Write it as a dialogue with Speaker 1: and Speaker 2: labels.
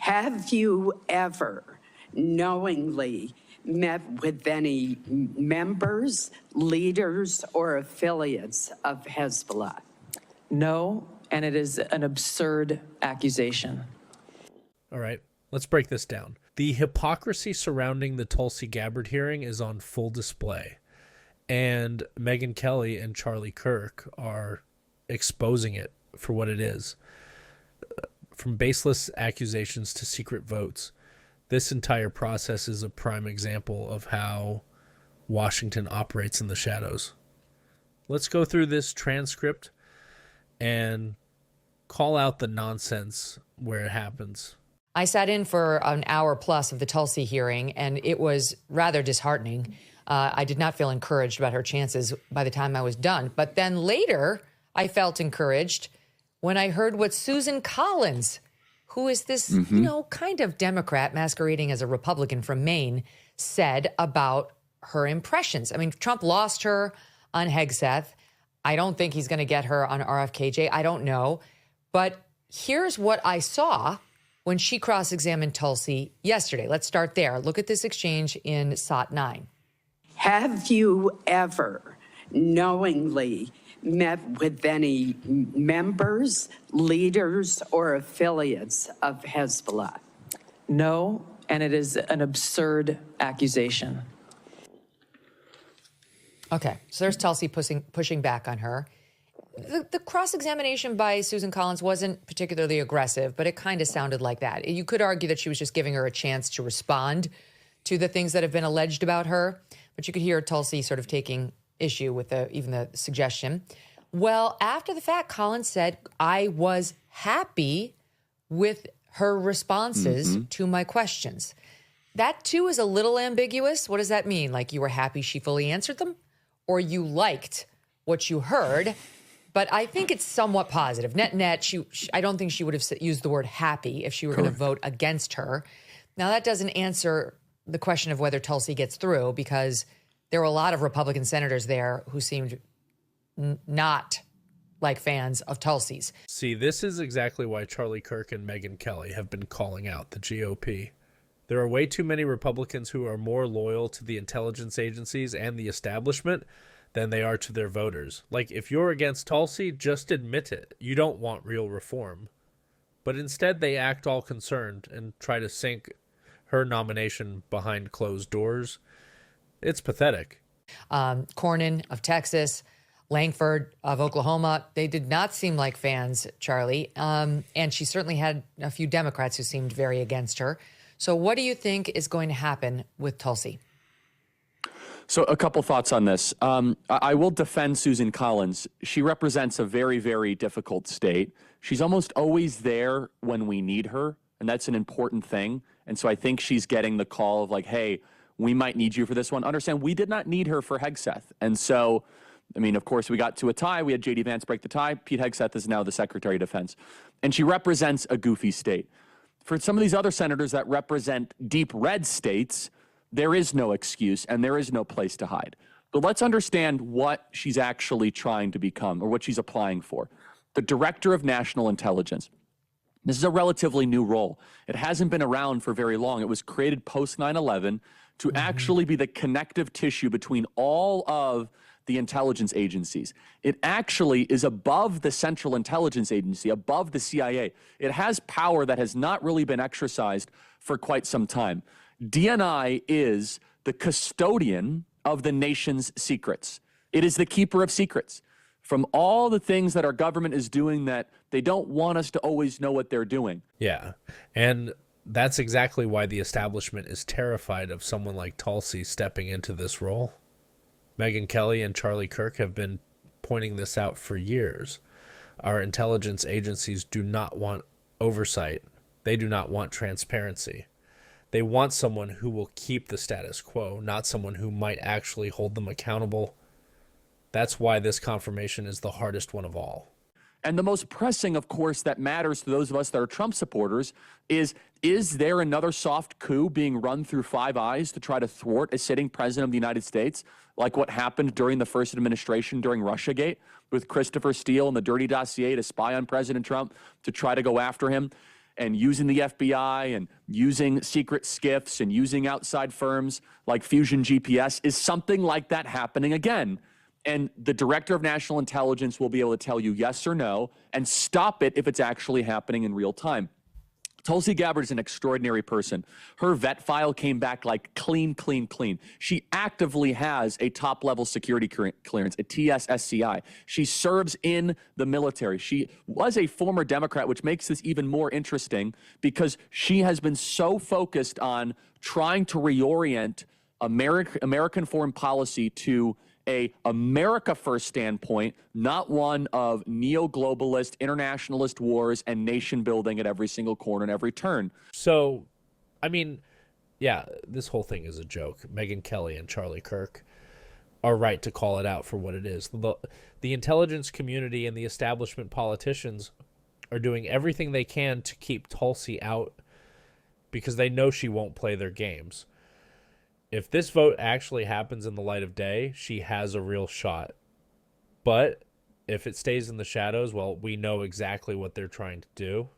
Speaker 1: Have you ever knowingly met with any members, leaders, or affiliates of Hezbollah?
Speaker 2: No, and it is an absurd accusation.
Speaker 3: All right, let's break this down. The hypocrisy surrounding the Tulsi Gabbard hearing is on full display, and Megyn Kelly and Charlie Kirk are exposing it for what it is. From baseless accusations to secret votes, this entire process is a prime example of how Washington operates in the shadows. Let's go through this transcript and call out the nonsense where it happens.
Speaker 4: I sat in for an hour plus of the Tulsi hearing, and it was rather disheartening. I did not feel encouraged about her chances by the time I was done. But then later, I felt encouraged when I heard what Susan Collins, who is this, kind of Democrat masquerading as a Republican from Maine, said about her impressions. I mean, Trump lost her on Hegseth. I don't think he's going to get her on RFKJ. I don't know. But here's what I saw when she cross-examined Tulsi yesterday. Let's start there. Look at this exchange in SOT 9.
Speaker 1: Have you ever knowingly met with any members, leaders, or affiliates of Hezbollah?
Speaker 2: No, and it is an absurd accusation.
Speaker 4: Okay, so there's Tulsi pushing back on her. The cross-examination by Susan Collins wasn't particularly aggressive, but it kind of sounded like that. You could argue that she was just giving her a chance to respond to the things that have been alleged about her, but you could hear Tulsi sort of taking issue with even the suggestion. Well, after the fact, Collins said, I was happy with her responses to my questions. That, too, is a little ambiguous. What does that mean? Like you were happy she fully answered them? Or you liked what you heard? But I think it's somewhat positive. Net, I don't think she would have used the word happy if she were going to vote against her. Now, that doesn't answer the question of whether Tulsi gets through, because there were a lot of Republican senators there who seemed not like fans of Tulsi's.
Speaker 3: See, this is exactly why Charlie Kirk and Megyn Kelly have been calling out the GOP. There are way too many Republicans who are more loyal to the intelligence agencies and the establishment than they are to their voters. Like, if you're against Tulsi, just admit it. You don't want real reform. But instead, they act all concerned and try to sink her nomination behind closed doors. It's pathetic.
Speaker 4: Cornyn of Texas, Langford of Oklahoma, they did not seem like fans, Charlie. And she certainly had a few Democrats who seemed very against her. So what do you think is going to happen with Tulsi?
Speaker 5: So a couple thoughts on this. I will defend Susan Collins. She represents a very, very difficult state. She's almost always there when we need her, and that's an important thing. And so I think she's getting the call of like, hey, we might need you for this one. Understand, we did not need her for Hegseth. And so, I mean, of course, we got to a tie. We had J.D. Vance break the tie. Pete Hegseth is now the Secretary of Defense. And she represents a goofy state. For some of these other senators that represent deep red states, there is no excuse and there is no place to hide. But let's understand what she's actually trying to become or what she's applying for. The Director of National Intelligence. This is a relatively new role. It hasn't been around for very long. It was created post 9/11 to actually be the connective tissue between all of the intelligence agencies. It actually is above the Central Intelligence Agency, above the CIA. It has power that has not really been exercised for quite some time. DNI is the custodian of the nation's secrets. It is the keeper of secrets. From all the things that our government is doing that they don't want us to always know what they're doing.
Speaker 3: Yeah, and that's exactly why the establishment is terrified of someone like Tulsi stepping into this role. Megyn Kelly and Charlie Kirk have been pointing this out for years. Our intelligence agencies do not want oversight. They do not want transparency. They want someone who will keep the status quo, not someone who might actually hold them accountable. That's why this confirmation is the hardest one of all.
Speaker 5: And the most pressing, of course, that matters to those of us that are Trump supporters is there another soft coup being run through Five Eyes to try to thwart a sitting president of the United States, like what happened during the first administration during Russiagate with Christopher Steele and the dirty dossier to spy on President Trump to try to go after him? and using the FBI and using secret skiffs and using outside firms like Fusion GPS, is something like that happening again? And the director of national intelligence will be able to tell you yes or no and stop it if it's actually happening in real time. Tulsi Gabbard is an extraordinary person. Her vet file came back like clean, clean, clean. She actively has a top-level security clearance, a TSSCI. She serves in the military. She was a former Democrat, which makes this even more interesting because she has been so focused on trying to reorient American foreign policy to a America first standpoint, not one of neo-globalist, internationalist wars and nation building at every single corner and every turn.
Speaker 3: So, I mean, yeah, this whole thing is a joke. Megyn Kelly and Charlie Kirk are right to call it out for what it is. The intelligence community and the establishment politicians are doing everything they can to keep Tulsi out because they know she won't play their games. If this vote actually happens in the light of day, she has a real shot. But if it stays in the shadows, well, we know exactly what they're trying to do.